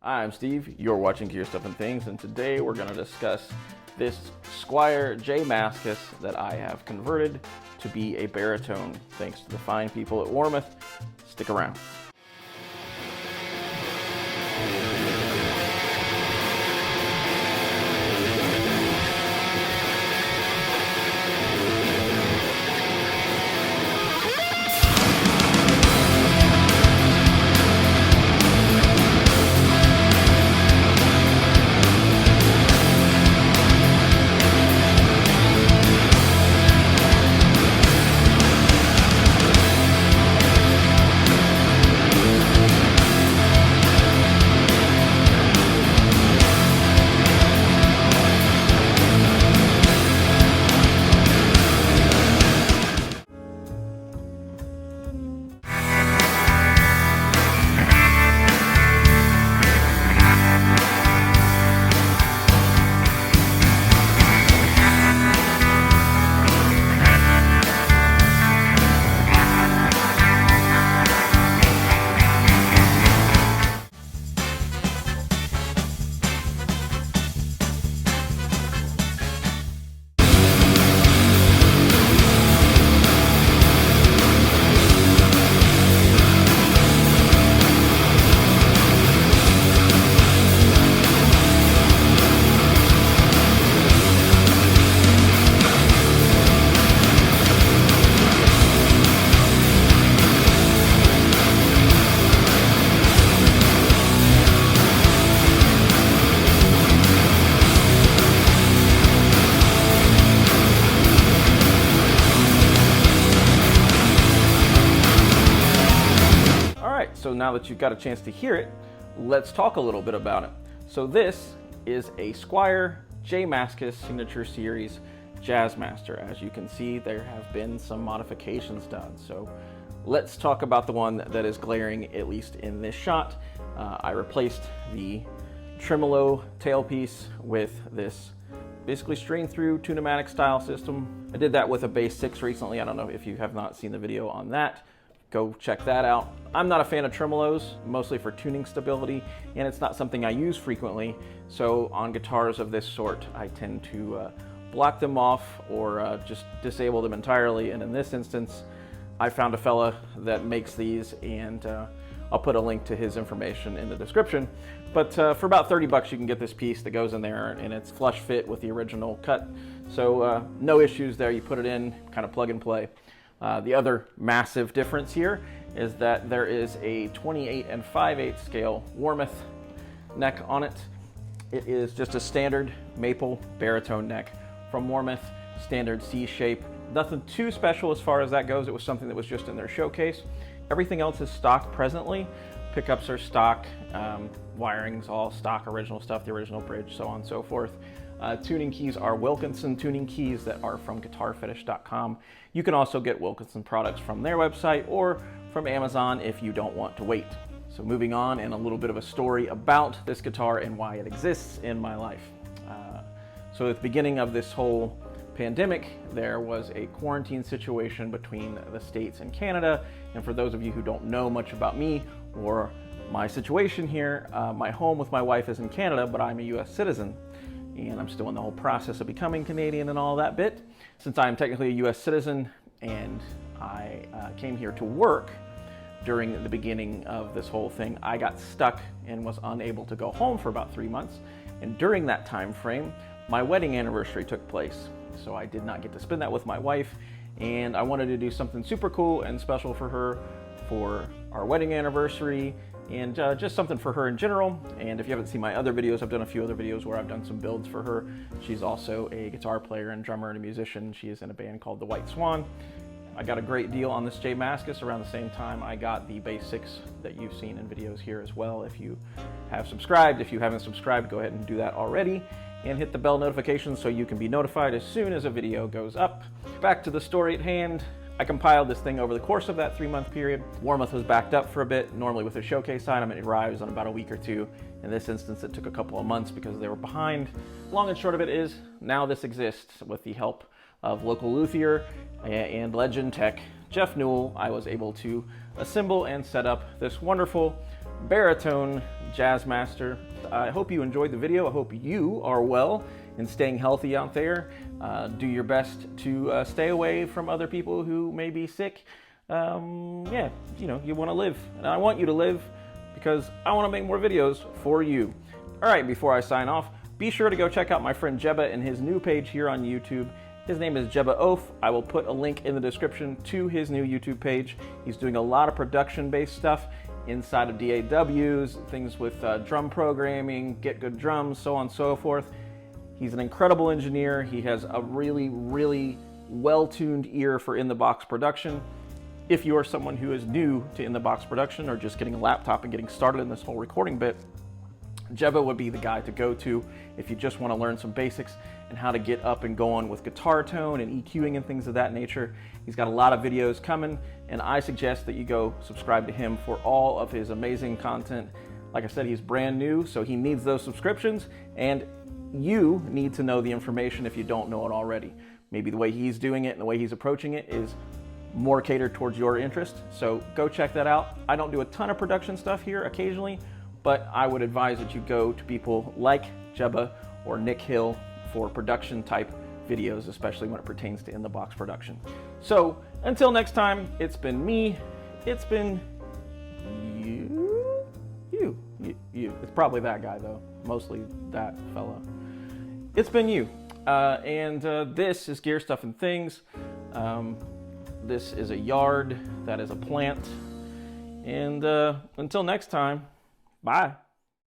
I'm Steve, you're watching Gear Stuff and Things, and today we're going to discuss this Squier J.Mascis that I have converted to be a baritone thanks to the fine people at Warmoth. Stick around. So now that you've got a chance to hear it, let's talk a little bit about it. So this is a Squier J.Mascis Signature Series Jazzmaster. As you can see, there have been some modifications done. So let's talk about the one that is glaring, at least in this shot. I replaced the tremolo tailpiece with this basically string through tunematic style system. I did that with a Bass 6 recently. I don't know if you have not seen the video on that. Go check that out. I'm not a fan of tremolos, mostly for tuning stability, and it's not something I use frequently. So on guitars of this sort, I tend to block them off or just disable them entirely. And in this instance, I found a fella that makes these, and I'll put a link to his information in the description. But for about 30 bucks, you can get this piece that goes in there, and it's flush fit with the original cut. So no issues there. You put it in, kind of plug and play. The other massive difference here is that there is a 28 5/8 scale Warmoth neck on it. It is just a standard maple baritone neck from Warmoth, standard C shape. Nothing too special as far as that goes. It was something that was just in their showcase. Everything else is stock presently. Pickups are stock, wiring's all stock, original stuff, the original bridge, so on and so forth. Tuning keys are Wilkinson tuning keys that are from guitarfetish.com. You can also get Wilkinson products from their website or from Amazon if you don't want to wait. So moving on, and a little bit of a story about this guitar and why it exists in my life. So at the beginning of this whole pandemic, there was a quarantine situation between the States and Canada. And for those of you who don't know much about me or my situation here, my home with my wife is in Canada, but I'm a US citizen. And I'm still in the whole process of becoming Canadian and all that bit. Since I'm technically a US citizen and I came here to work during the beginning of this whole thing, I got stuck and was unable to go home for about 3 months. And during that time frame, my wedding anniversary took place. So I did not get to spend that with my wife, and I wanted to do something super cool and special for her for our wedding anniversary, and just something for her in general. And if you haven't seen my other videos, I've done a few other videos where I've done some builds for her. She's also a guitar player and drummer and a musician. She is in a band called the White Swan. I got a great deal on this J.Mascis around the same time I got the Bass 6 that you've seen in videos here as well. If you have subscribed, if you haven't subscribed, go ahead and do that already. And hit the bell notification so you can be notified as soon as a video goes up. Back to the story at hand. I compiled this thing over the course of that 3-month period. Warmoth was backed up for a bit. Normally with a showcase item, it arrives on about a week or two. In this instance, it took a couple of months because they were behind. Long and short of it is, now this exists with the help of local luthier and legend tech Jeff Newell. I was able to assemble and set up this wonderful baritone Jazzmaster. I hope you enjoyed the video. I hope you are well and staying healthy out there. Do your best to stay away from other people who may be sick. Yeah, you know, you want to live, and I want you to live because I want to make more videos for you. All right, before I sign off, be sure to go check out my friend Jebba and his new page here on YouTube. His name is Jebba Oaf. I will put a link in the description to his new YouTube page. He's doing a lot of production-based stuff inside of DAWs, things with drum programming, get good drums, so on and so forth. He's an incredible engineer. He has a really, really well-tuned ear for in-the-box production. If you are someone who is new to in-the-box production or just getting a laptop and getting started in this whole recording bit, Jebba would be the guy to go to if you just want to learn some basics and how to get up and going with guitar tone and EQing and things of that nature. He's got a lot of videos coming, and I suggest that you go subscribe to him for all of his amazing content. Like I said, he's brand new, so he needs those subscriptions, and you need to know the information if you don't know it already. Maybe the way he's doing it and the way he's approaching it is more catered towards your interest, so go check that out. I don't do a ton of production stuff here occasionally, but I would advise that you go to people like Jebba or Nick Hill for production type videos, especially when it pertains to in-the-box production. So until next time, it's been me, it's been you. It's probably that guy though, mostly that fella. It's been you, and this is Gear Stuff and Things. This is a yard, that is a plant, and until next time, bye.